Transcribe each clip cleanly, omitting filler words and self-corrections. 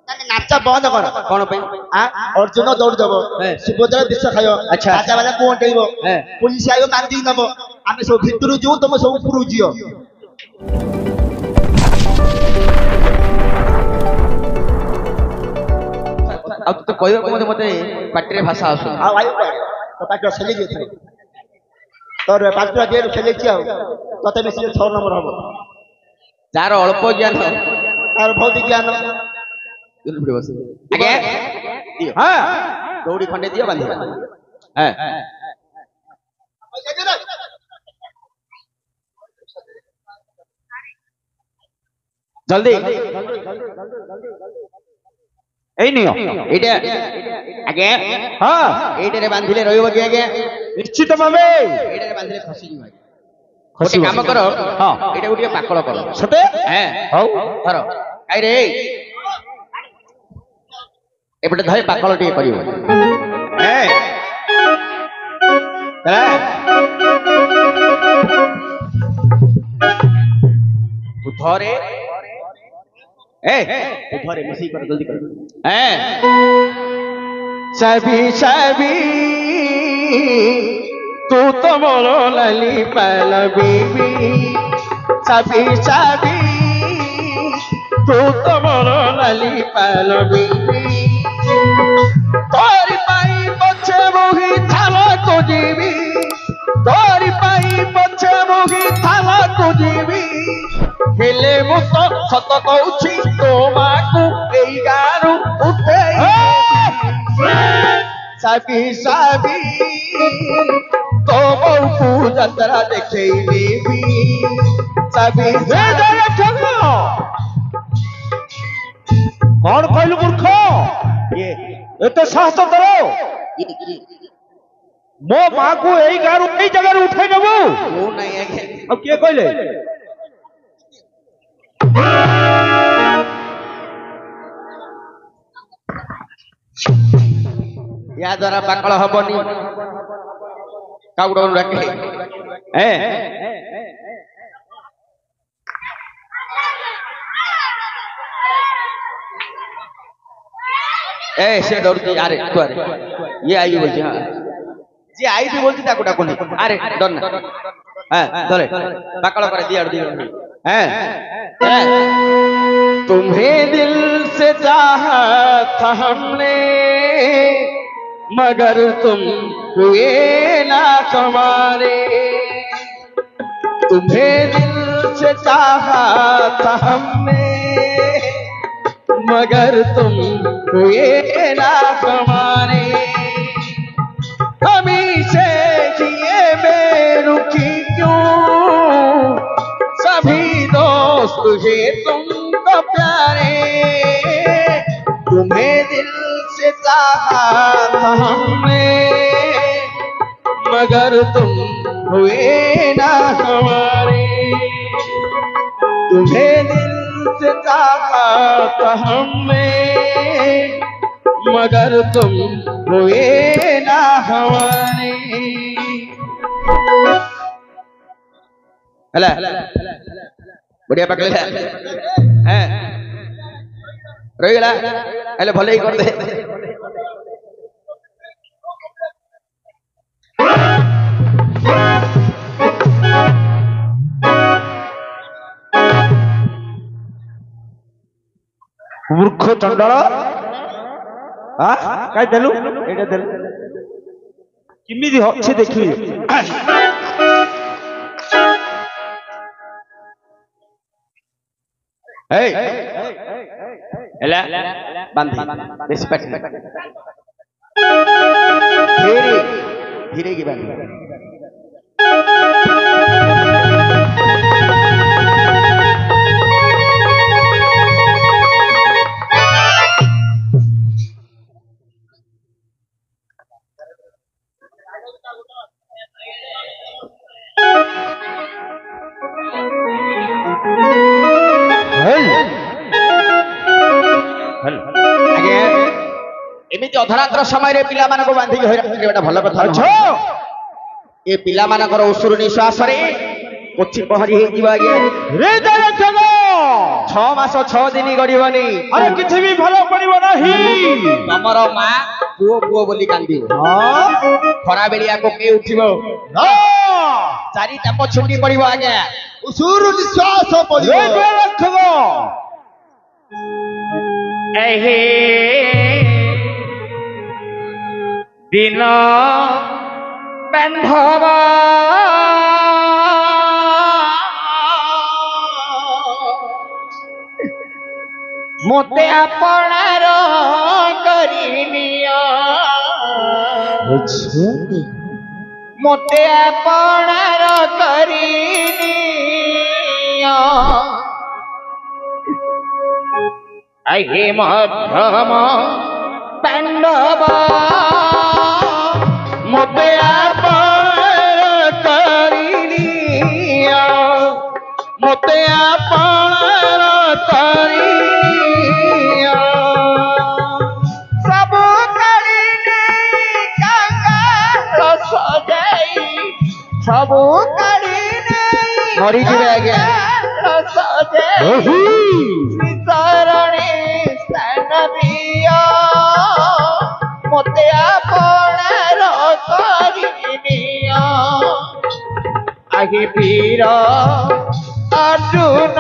नाच बंद कर कौन पे अर्जुन दौड़ दब सुभद्रा विष खाइ अच्छा राजा बाजा पहुंचेब पुलिस आयो बांधी नब आम सब भितर जो तुम सब उपरू जियो अब तो कोई को मते पाटरे भाषा आसु आ आयो तो पाटरा चली गई तोर पाटरा गेर चली छी तते बेसी 6 नंबर हबो जार अल्प ज्ञान और भौतिक ज्ञान आगे दियो हां दौड़ी खंडे दियो बांधी हां जल्दी এই নিও এটা আগে হ্যাঁ এইটারে বাঁধিলে রইব কি আগে নিশ্চিত ভাবে এইটারে বাঁধিলে খসি যাবে খসি কাম করো হ্যাঁ এটা গুটিয়ে পাকল করো সতে হ্যাঁ হও ধরো আই রে এপটে ধরে পাকল টিকে করিব হ্যাঁ হ্যাঁ তু ধরে घरे मिसी कर जल्दी कर सभी सभी तू तो मोरो लली पल बीबी सभी सभी तू तो मोरो लली पल बीबी तोरी पाई पछे मोही थाला तो जीवी तोरी पाई पछे मोही थाला तो जीवी हेले मु तो सत कहूची तोमाकू एई गारू उठे साबी साबी तो बहु जतरा देखेइबी साबी कौन कहलु मूर्ख ये एते साहस करो मो मां को एई गारू एई जगह उठे नेबू ओ नहीं है अब के कहले या द्वारा पाकल हबनी काउडन रखे से डरती अरे तू अरे ये आई बोलती हाँ जे आई भी बोलती ताको डाको नहीं अरे डर ना चले पाकल करे दिया तुम्हें दिल से चाहा था हमने मगर तुम हुए ना हमारे तुम्हें दिल से चाहा था हमने मगर तुम हुए ना हमारे हमी से किए बेरुखी क्यों सभी दोस्त तुझे तुमको प्यारे तुम्हें दिल से चाहा था हमने मगर तुम हुए ना हमारे तुम्हें दिल से चाहा था हमने मगर तुम हुए ना हमारे हला बढ़िया पकड़ ले हैं रह गला अले भले ही कर दे मूर्ख चंडाल हां काय देलु एटा देलु किमिदी होछे देखि एला बांधी बेसी पाटी धीरे धीरे की बांधी एमती अधरात्र समय पिला मानक बांधिक हईरा भल कथा ए पिला मानकर उसुर निश्वास कोची पहरी छह मास 6 दिन गड़बनी अरे किसी भी भल पड़े नहीं ତମର ମା ପୁଅ ପୁଅ ବୋଲି କାନ୍ଦିବ ଖରା ବେଳିଆ କୋକେଇ ଉଠିବ ଚାରି ଚାପ ଛୁଟି ପଡିବ ଆଜ୍ଞା ଉସୁରୁ ନିଶ୍ୱାସ ପଡିବ ରଖିବ ଏହି ଦିନ ବାନ୍ଧବ ମୋତେ ଆପଣାର କରିନିଅ ମୋତେ ଆପଣାର କରିନିଅ ଆହେ ମଧ୍ୟମ ପାଣ୍ଡବ ମୋତେ ଆପଣାର କରିନିଅ ମୋତେ ଆପଣାର କରିନିଅ ସବୁ କରିନି କାଙ୍ଗାଳ ସଜାଇ ସବୁ କରିନି ମରିଯିବେ ଆଜ୍ଞା ଓହୋ ଶରଣେ ସ୍ଥାନ ଦିଅ ମୋତେ ଆପଣାର କରିନିଅ ଆଗେ ବୀର ଅର୍ଜୁନ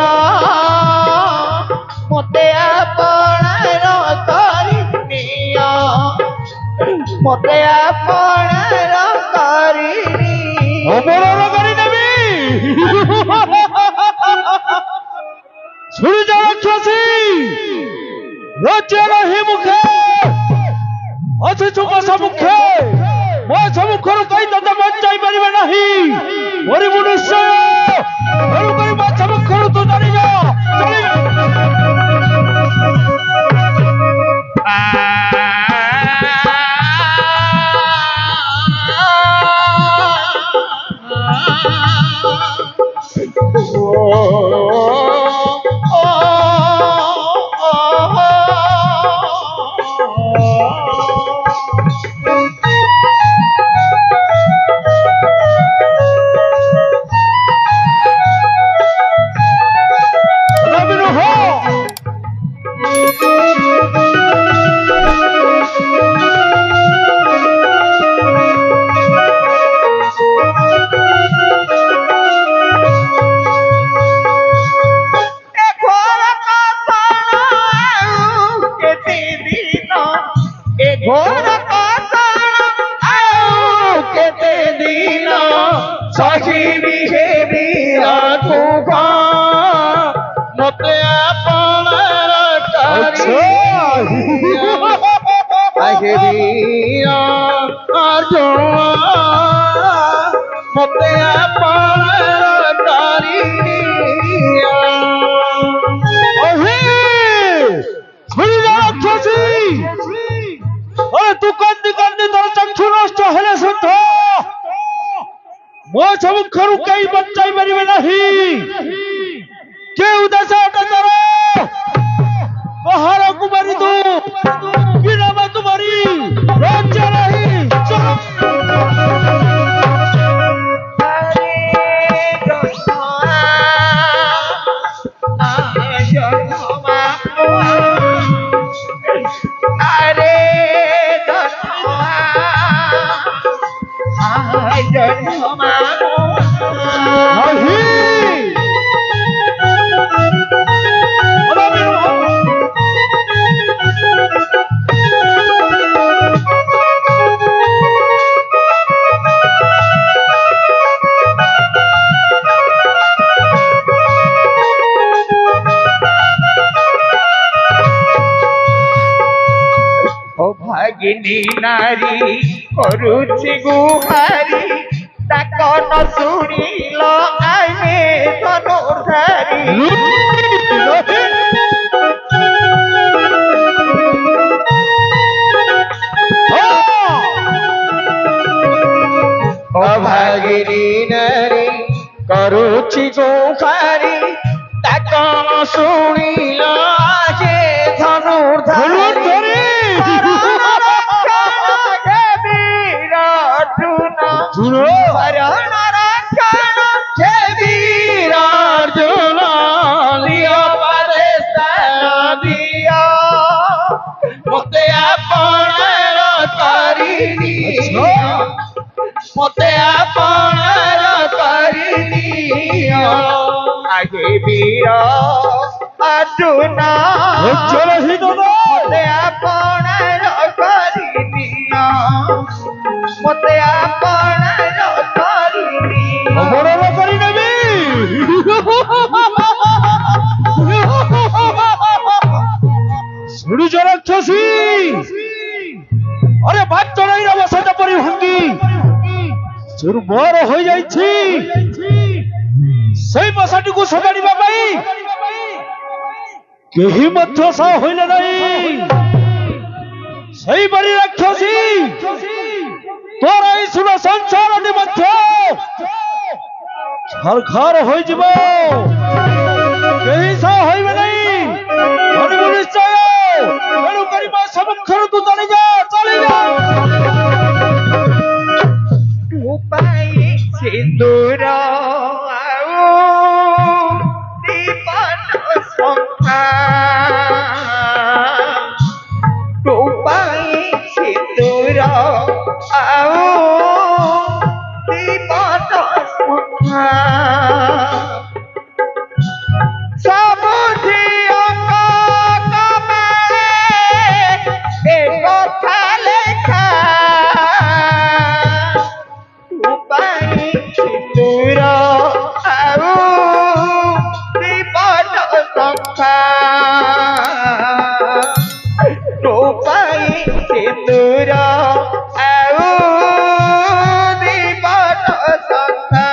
ମୋତେ ଆପଣାର କରିନିଅ ମୋତେ ଆପଣାର କରିନିଅ ଅମରଣ କରିନେବି ଶୁଣି ଯା ରାକ୍ଷସୀ ଲଜ୍ଜା ନାହିଁ ମୁଖେ ଅଛି ଚୁପ ସମ୍ମୁଖେ ମୋ ସମ୍ମୁଖରୁ କହି ତତେ ବଞ୍ଚାଇ ପାରିବେ ନାହିଁ ମରିବୁ ନିଶ୍ଚୟ ତେଣୁ କରି ମୋ ସମ୍ମୁଖରୁ ତୁ ଚାଲିଯା ମୋତେ ଆପଣାର କରିନିଅ ଶୁଣି ଯା ରାକ୍ଷସୀ ତୁ କାନ୍ଦି କାନ୍ଦି ତୋର ଚକ୍ଷୁ ନଷ୍ଟ ହେଲେ ସୁଦ୍ଧ ମୋ ସମ୍ମୁଖରୁ କେହି ବଞ୍ଚାଇ ପାରିବେ ନାହିଁ କେଉଁ ଦେଶ ଅଟେ ତୋର ବାହାର କୁମାରୀ ତୁ କି ନାମ ତୁମରି ଲଜ୍ଜା ନାହିଁ ଭାଗିନୀ ନାରୀ କରୁଛି ଗୁହାରି ତାକ ନ ଶୁଣିଲ ଆଇନେ ଧନୁର୍ଧାରୀ ଭାଗିନୀ ନାରୀ କରୁଛି ଗୁହାରି ତାକ ନ ଶୁଣିଲ ଆଇନେ ଧନୁର୍ଧାରୀ ମତେ ଆପଣାର କରିନିଅ ଆଗେ ବୀର ଅର୍ଜୁନ ମତେ ଆପଣାର କରିନିଅ ମତେ ଆପଣାର କରିନିଅ କରିନେବି শুনিছ রাক্ষসী আরে বাচ্চা নাই বসাটা পরি ভাঙ্গি দুর্বল হয়ে যাইছি সেই বসাটিকে সজাড়িবা পাই কেহি মধ্য সহ হইলে নাই সেই বাড়ি রাক্ষসী তোর এই শুভ সংসারটি মধ্য ছারখার হয়ে যাব কেহি সহ হইবে নাই নিশ্চয় তেণু করিবা সমক্ষর তু চলে যা উপায় সিন্দুর ଆଉ দীপন সংখ্যা উপায় সিন্দুর ଆଉ দীপন সংখ্যা ସବୁଠି ଅଙ୍କ କମେ ଏ କଥା ଲେଖା ଉପାୟ ସିନ୍ଦୁର ଆଉ ଦୀପନ ସଂଖ୍ୟା ଉପାୟ ସିନ୍ଦୁର ଆଉ ଦୀପନ ସଂଖ୍ୟା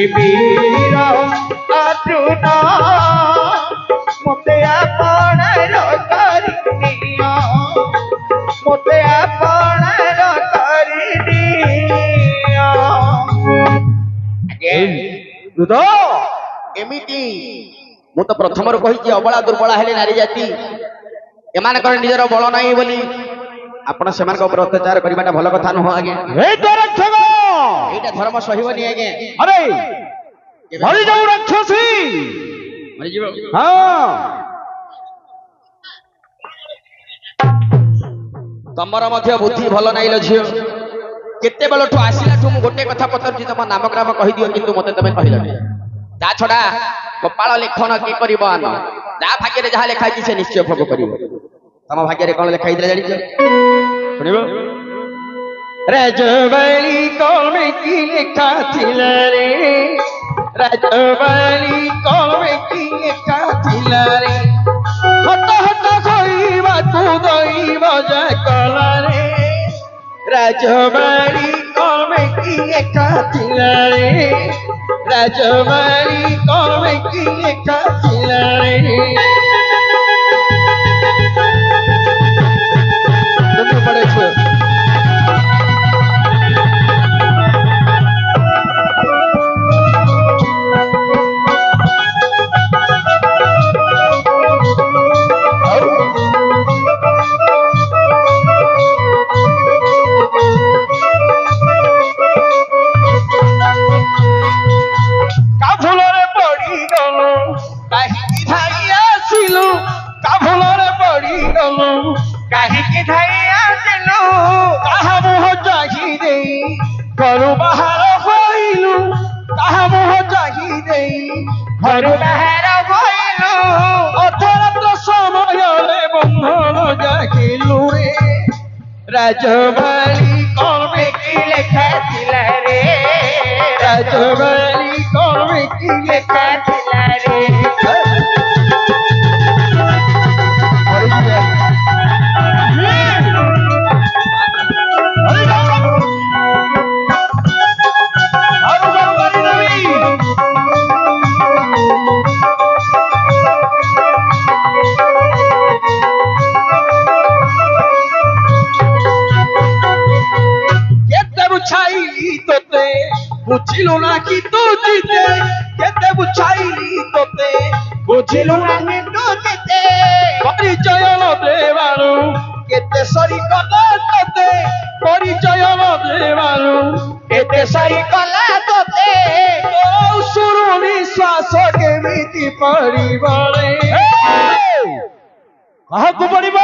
বীর অর্জুন মতে আপনার করিনিও মতে আপনার করিনিও এমিতি ମୁଁ ତ ପ୍ରଥମରୁ କହିଛି ଅବଳା ଦୁର୍ବଳା ହେଲେ ନାରୀ ଜାତି ଏମାନଙ୍କର ନିଜର ବଳ ନାହିଁ ବୋଲି ଆପଣ ସେମାନଙ୍କ ଉପରେ ଅତ୍ୟାଚାର କରିବାଟା ଭଲ କଥା ନୁହଁ ଆଜ୍ଞା ଏଇଟା ଧର୍ମ ସହିବନି ଆଜ୍ଞା ଆରେ ମରିଯାଉ ରାକ୍ଷସୀ ମରିଯିବ ହଁ ତମର ମଧ୍ୟ ବୁଦ୍ଧି ଭଲ ନାହିଁ ଲୋ ଝିଅ କେତେବେଳଠୁ ଆସିଲାଠୁ ମୁଁ ଗୋଟେ କଥା ପଚାରୁଛି ତମ ନାମ ଗ୍ରାମ କହିଦିଅ କିନ୍ତୁ ମତେ ତମେ କହିଲନି ତା ଛଡା ଗୋପାଳ ଲେଖନ କି କରିବ ଆନ ତା ଭାଗ୍ୟରେ ଯାହା ଲେଖା ହେଇଛି ସେ ନିଶ୍ଚୟ ଭୋଗ କରିବ ତମ ଭାଗ୍ୟରେ କଣ ଲେଖା ହେଇଥିଲା ଜାଣିଛ ଶୁଣିବ ରାଜବାଳୀ କମେ କି ଲେଖା ଥିଲା ରେ ରାଜବାଳୀ କମେ କି ଲେଖା ଥିଲା ରେ ହଟ ହଟ କହିବାକୁ ଦଇବ ଯା କଲା ରେ ରାଜବାଳୀ କମେ କି ଲେଖା ଥିଲା ରେ ରାଜବାଳୀ କମେ କି ଲେଖା ଥିଲା ରେ ପଡେ ଛୁଆ କାହିଁକି ଧାଇ ଆସିଲୁ କାହା ମୁହ ଚାହିଁ ଦେଇ ଘରୁ ବାହାର ହୋଇଲୁ କାହା ମୁହ ଚାହିଁ ଦେଇ ଘରୁ ବାହାର ହୋଇଲୁ ଅଥରାତ୍ର ସମୟରେ ବନ୍ଧନ ଜାଗିଲୁ ରେ ରାଜବାଳୀ କମେ କି ଲେଖା ଥିଲା ରେ ରାଜବାଳୀ କମେ କି ଲେଖା ଥିଲା ରେ বুঝিলু না কি তো জিতে কেতে বুঝাইলি তোতে বুঝিলু না কি তো জিতে ପରିଚୟ ନ ଦେବାରୁ କେତେ ସରି କଲା ତତେ ପରିଚୟ ନ ଦେବାରୁ କେତେ ସରି କଲା ତତେ ସୁରୁ ନିଶ୍ୱାସ କେମିତି ପଡ଼ିବ ରେ କାହାକୁ ପଡ଼ିବ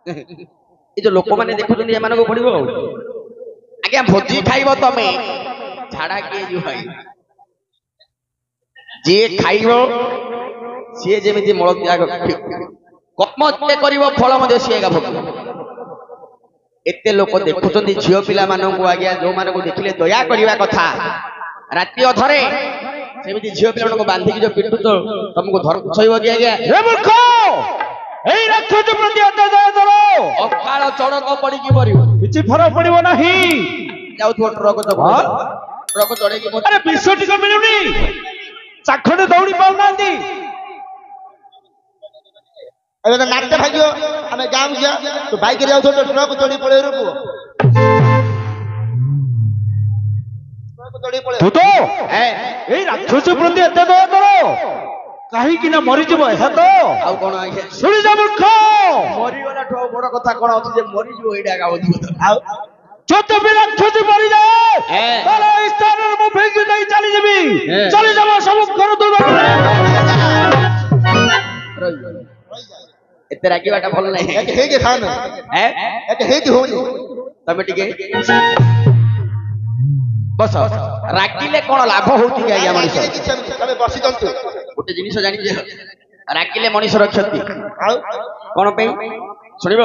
ଏ ଯୋଉ ଲୋକମାନେ ଦେଖୁଛନ୍ତି ଏମାନଙ୍କୁ ପଡିବ ଆଜ୍ଞା ଭୋଜି ଖାଇବ ତମେ ଝାଡା କିଏ ଯିବ ଭାଇ ଯିଏ ଖାଇବ ସିଏ ଯେମିତି ମଳ ତ୍ୟାଗ କର୍ମ ଯେତେ କରିବ ଫଳ ମଧ୍ୟ ସିଏ ଏକା ଭୋଗିବ ଏତେ ଲୋକ ଦେଖୁଛନ୍ତି ଝିଅ ପିଲାମାନଙ୍କୁ ଆଜ୍ଞା ଯୋଉମାନଙ୍କୁ ଦେଖିଲେ ଦୟା କରିବା କଥା ରାତି ଅଧରେ ସେମିତି ଝିଅ ପିଲାମାନଙ୍କୁ ବାନ୍ଧିକି ଯୋଉ ପିଟୁଛ ତମକୁ ଧରିବ କି ଆଜ୍ଞା ଏଇ ରାକ୍ଷସ ପ୍ରତି ଏତେ ଦୟା କର ଅକାଳ ଚଡ଼କ ପଡିକି ମରିବ କିଛି ଫରକ ପଡିବ ନାହିଁ ଯାଉଥିବ ଟ୍ରକ ଚଢେଇକି ଆରେ ବିଷ ଟିକେ ମିଳୁନି ଚାଖଣ୍ଡେ ଦୌଡ଼ି ପାଉନାହାନ୍ତି ଏବେ ତ ନାଟ୍ୟ ଭାଗ୍ୟ ଆମେ ଗାଁକୁ ଯିବା ତୁ ବାଇକରେ ଯାଉଥିବ ତ ଟ୍ରକ ଚଢି ପଳେଇ ପୁଅ ତୁ ତ ଏଇ ରାକ୍ଷସ ପ୍ରତି ଏତେ ଦୟା କର କାହିଁକି ନା ମରିଯିବ ଏହା ତ ଆଉ କଣ ଆଜ୍ଞା ଶୁଣି ଯା ମୂର୍ଖ ମରିଗଲାଠୁ ଆଉ ବଡ କଥା କଣ ଅଛି ଯେ ମରିଯିବ ଏଇଟା ଏକା ଅଧିକ ଆଉ ଯଦି ବି ରାକ୍ଷସ ମରିଯାଏ ତାହେଲେ ଏଇ ସ୍ଥାନରେ ମୁଁ ଫେଙ୍କି ଦେଇ ଚାଲିଯିବି ଚାଲିଯିବ ସବୁ ଘର ଦୂର ଏତେ ରାଗିବାଟା ଭଲ ନାହିଁ ହେଇକି ଖାଆନା ଏତେ ହେଇକି ହଉନି ତମେ ଟିକେ ବସ ରାଗିଲେ କଣ ଲାଭ ହଉଛି କି ଆଜ୍ଞା ମଣିଷ ତମେ ବସିଥାନ୍ତୁ ଗୋଟେ ଜିନିଷ ଜାଣିଛେ ରାଗିଲେ ମଣିଷର କ୍ଷତି ଆଉ କଣ ପାଇଁ ଶୁଣିବ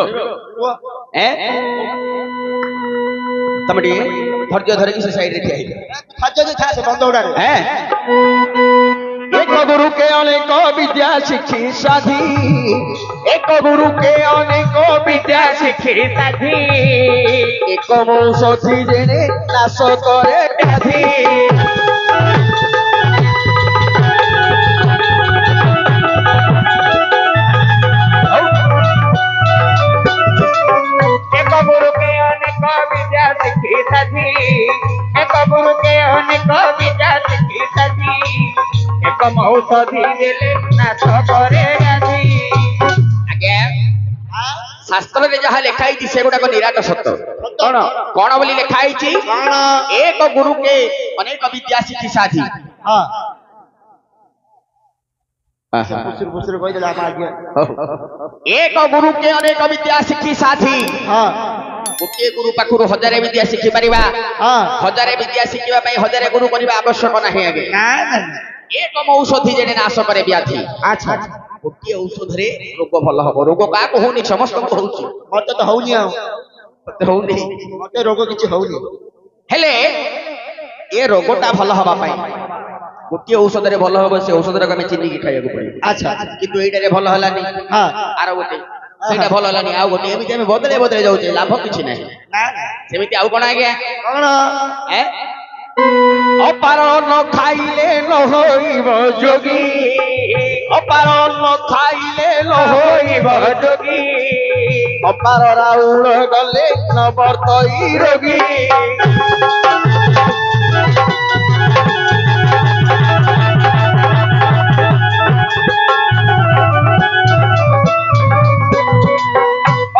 ତମେ ଟିକେ ଧୈର୍ଯ୍ୟ ଧରିକି ସେ ସାଇଡରେ ଠିଆ ହେଇଯିବ ଖାଦ୍ୟ ବନ୍ଧ ଗୁଡାରେ ଏକ ଗୁରୁ କେ ଅନେକ ବିଦ୍ୟା ଶିଖି ସାଧି ଏକ ଗୁରୁ କେ ଅନେକ ବିଦ୍ୟା ଶିଖି ସାଧି ଏକ ଔଷଧି ଜେଣେ ନାଶ କରେ ବ୍ୟାଧି ଏକ ଗୁରୁ କେ ଅନେକ ବିଦ୍ୟା ଶିଖି ସାଧି ଏକ ଗୁରୁ କେ ଅନେକ ବିଦ୍ୟା ଶିଖି ସାଧି ଏକ ଔଷଧି ଦେଲେ ନାଶ କରେ ବ୍ୟାଧି ଆଜ୍ଞା ଶାସ୍ତ୍ରରେ ଯାହା ଲେଖା ହେଇଛି ସେଗୁଡାକ ନିରାଟ ସତ କଣ କଣ ବୋଲି ଲେଖା ହେଇଛି ଏକ ଗୁରୁ କେ ଅନେକ ବିଦ୍ୟା ଶିଖି ସାଧି ଏକ ଗୁରୁ କେ ଅନେକ ବିଦ୍ୟା ଶିଖି ସାଧି ଗୋଟିଏ ଗୁରୁ ପାଖରୁ ହଜାରେ ବିଦ୍ୟା ଶିଖି ପାରିବା ହଜାରେ ବିଦ୍ୟା ଶିଖିବା ପାଇଁ ହଜାରେ ଗୁରୁ କରିବା ଆବଶ୍ୟକ ନାହିଁ ଆଜ୍ଞା ଏକ ଔଷଧି ଜେଣେ ନାଶ କରେ ବ୍ୟାଧି ଆଚ୍ଛା ଗୋଟିଏ ଔଷଧରେ ରୋଗ ଭଲ ହବ ରୋଗ କାହାକୁ ହଉନି ସମସ୍ତଙ୍କୁ ହଉଛି ମତେ ତ ହଉନି ଆଉ ମତେ ହଉନି ମତେ ରୋଗ କିଛି ହଉନି ହେଲେ ଏ ରୋଗଟା ଭଲ ହବା ପାଇଁ ଗୋଟିଏ ଔଷଧରେ ଭଲ ହବ ସେ ଔଷଧଟାକୁ ଆମେ ଚିନିକି ଖାଇବାକୁ ପଡିବ ଆଚ୍ଛା କିନ୍ତୁ ଏଇଟାରେ ଭଲ ହେଲାନି ଆର ଗୋଟେ ସେଇଟା ଭଲ ହେଲାନି ଆଉ ଗୋଟେ ଏମିତି ଆମେ ବଦଳେଇ ଯାଉଛେ ଲାଭ କିଛି ନାହିଁ ସେମିତି ଆଉ କଣ ଆଜ୍ଞା କଣ ଅପାର ନ ଖାଇଲେ ନ ହୋଇବ ଯୋଗୀ ଅପାର ନ ଖାଇଲେ ନ ହୋଇବ ଯୋଗୀ ଅପାର ରାଉଳ ଗଲେ ନ ବର୍ତ୍ତଇ ରୋଗୀ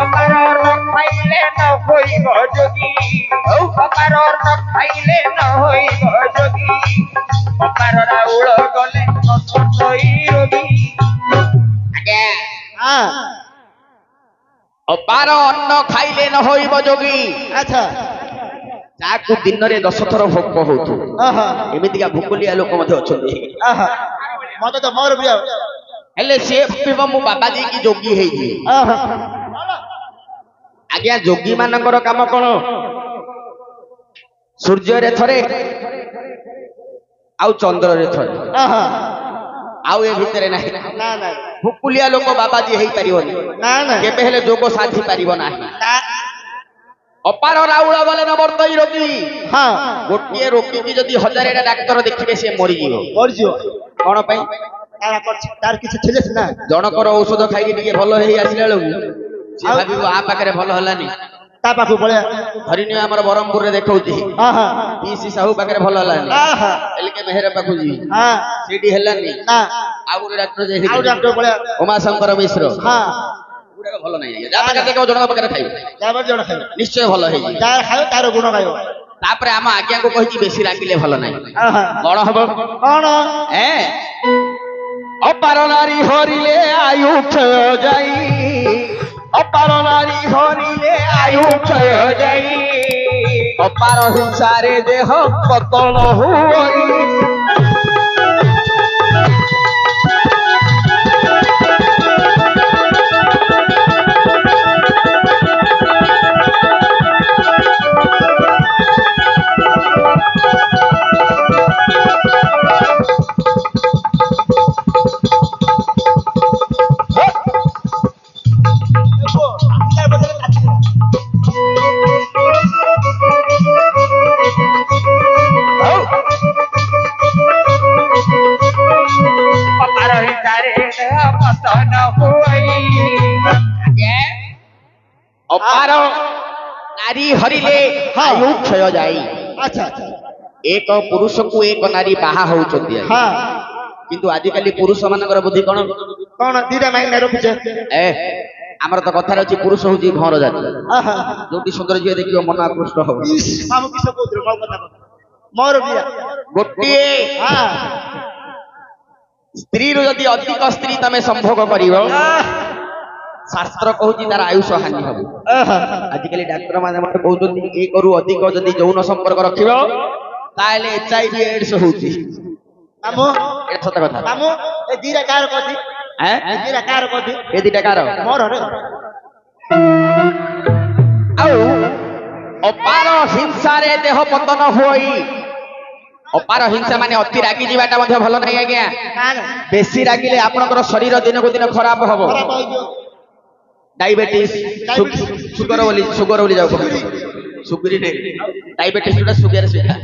ଅପାର ନ ଖାଇଲେ ନ ହୋଇବ ଯୋଗୀ ଅପାର ନ ଖାଇଲେ ନ ହୋଇବ ଯୋଗୀ ଅପାର ରାଉଳ ଗଲେ ନ ବର୍ତ୍ତଇ ରୋଗୀ ଆଜ୍ଞା ଅପାର ଅନ୍ନ ଖାଇଲେ ନ ହୋଇବ ଯୋଗୀ ଆଚ୍ଛା ଯାହାକୁ ଦିନରେ 10 ଥର ଭୋକ ହଉଥିବ ଏମିତିକା ଭୋକଲିଆ ଲୋକ ମଧ୍ୟ ଅଛନ୍ତି ମତେ ତ ମୋର ବି ହେଲେ ସିଏ ଭାବିବ ମୁଁ ବାବାଜୀ କି ଯୋଗୀ ହେଇଛି ଆଜ୍ଞା ଯୋଗୀ ମାନଙ୍କର କାମ କଣ ସୂର୍ଯ୍ୟରେ ଥରେ ଆଉ ଚନ୍ଦ୍ରରେ ଥରେ ଆଉ ଏ ଭିତରେ ନାହିଁ ଭୁକୁଲିଆ ଲୋକ ବାବାଜୀ ହେଇପାରିବନି କେବେ ହେଲେ ଯୋଗ ସାଧି ପାରିବ ନାହିଁ ଅପାର ରାଉଳ ବଲେ ନ ବର୍ତ୍ତଇ ରୋଗୀ ଗୋଟିଏ ରୋଗୀକି ଯଦି 1000ଟା ଡାକ୍ତର ଦେଖିବେ ସେ ମରିଯିବ କଣ ପାଇଁ ତାର କିଛି ଥିଲେ ସିନା ଜଣକର ଔଷଧ ଖାଇକି ଟିକେ ଭଲ ହେଇ ଆସିଲା ବେଳକୁ ସେ ଭାବିବ ଆ ପାଖରେ ଭଲ ହେଲାନି ତା ପାଖକୁ ପଳେଇବା ଧରିନିଅ ଆମର ବ୍ରହ୍ମପୁରରେ ଦେଖଉଛି ପିସି ସାହୁ ପାଖରେ ଭଲ ହେଲାନି ଏଲକେ ମେହେର ପାଖକୁ ଯିବି ସେଇଠି ହେଲାନି ଆଉ ଗୋଟେ ଡାକ୍ତର ଯେ ଆଉ ଡାକ୍ତର ଭଳିଆ ଉମାଶଙ୍କର ମିଶ୍ର ହଁ ଗୁଡାକ ଭଲ ନାହିଁ ଆଜ୍ଞା। ଯାହା ପାଖରେ ଦେଖିବ ଜଣଙ୍କ ପାଖରେ ଖାଇବ ଯାହାର ଜଣ ଖାଇବ ନିଶ୍ଚୟ ଭଲ ହେଇଯିବ। ଯାହାର ଖାଇବ ତାର ଗୁଣ ଗାଇବ। ତାପରେ ଆମ ଆଜ୍ଞାଙ୍କୁ କହିଛି ବେଶୀ ରାଗିଲେ ଭଲ ନାହିଁ। ଆହା। କଣ ହବ? କଣ ଅପାର ନାରୀ ହରିଲେ ଆୟୁ କ୍ଷୟ ଯାଇ, ଅପାର ନାରୀ ହରିଲେ ଆୟୁ କ୍ଷୟ ଯାଇ, ଅପାର ହିଂସାରେ ଦେହ ପତନ ହୁଅଇ। ଅପାର ନାରୀ ହରିଲେ ଆୟୁ କ୍ଷୟ ଯାଇ। ଆଚ୍ଛା ଆଚ୍ଛା ଏକ ପୁରୁଷକୁ ଏକ ନାରୀ ବାହା ହଉଛନ୍ତି ଆଜ୍ଞା। ହଁ କିନ୍ତୁ ଆଜିକାଲି ପୁରୁଷ ମାନଙ୍କର ବୁଦ୍ଧି କଣ? କଣ ଦିଟା ମାଇନା ରଖୁଛେ ଆମର ତ କଥାରେ ଅଛି ପୁରୁଷ ହଉଛି ଘର ଜାତି। ଆହା। ଯୋଉଠି ସୁନ୍ଦର ଝିଅ ଦେଖିବ ମନ ଆକୃଷ୍ଟ ହବ। ଇସ୍, ମାମୁ କିସ କହୁଥିଲ ମୋ କଥା କହ। ମୋର ବିଆ ଗୋଟିଏ ହଁ ସ୍ତ୍ରୀରୁ ଯଦି ଅଧିକ ସ୍ତ୍ରୀ ତମେ ସମ୍ଭୋଗ କରିବ, ଶାସ୍ତ୍ର କହୁଛି ତାର ଆୟୁଷ ହାନି ହବ। ଆହା। ଆଜିକାଲି ଡାକ୍ତର ମାନେ କହୁଛନ୍ତି ଏକରୁ ଅଧିକ ଯଦି ଯୌନ ସମ୍ପର୍କ ରଖିବ ତାହେଲେ HIV AIDS ହଉଛି। ମାମୁ ଏଟା ସତ କଥା। ମାମୁ ଏ ଦିଟା କାହାର କଛି ଏ ଦିଟା କାହାର କଛି ଏ ଦିଟା କାର ମୋର ରେ ଆଉ ଅପାର ହିଂସାରେ ଦେହ ପତନ ହୁଅଇ। ଅପାର ହିଂସା ମାନେ ଅତି ରାଗି ଯିବାଟା ମଧ୍ୟ ଭଲ ନାହିଁ ଆଜ୍ଞା। କାହାର ବେଶୀ ରାଗିଲେ ଆପଣଙ୍କର ଶରୀର ଦିନକୁ ଦିନ ଖରାପ ହବ। ଖରାପ ହେଇଯିବ। ଡାଇବେଟିସ୍ ସୁଗର ବୋଲି ଯାଉ ସୁଗରି ନାହିଁ ଡାଇବେଟିସ୍ ଯୋଉଟା ସୁଗାର ସେଇଟା।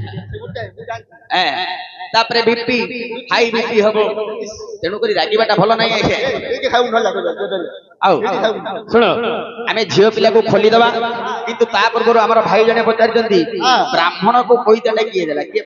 ତାପରେ ବିପି ହାଇ ବିପି ହବ। ତେଣୁକରି ରାଗିବାଟା ଭଲ ନାହିଁ ଆଜ୍ଞା। ଆଉ ଶୁଣ ଆମେ ଝିଅ ପିଲାକୁ ଖୋଲିଦବା, କିନ୍ତୁ ତା ପୂର୍ବରୁ ଆମର ଭାଇ ଜଣେ ପଚାରିଛନ୍ତି ବ୍ରାହ୍ମଣକୁ ପଇତାଟା କିଏ ଦେଲା? କିଏ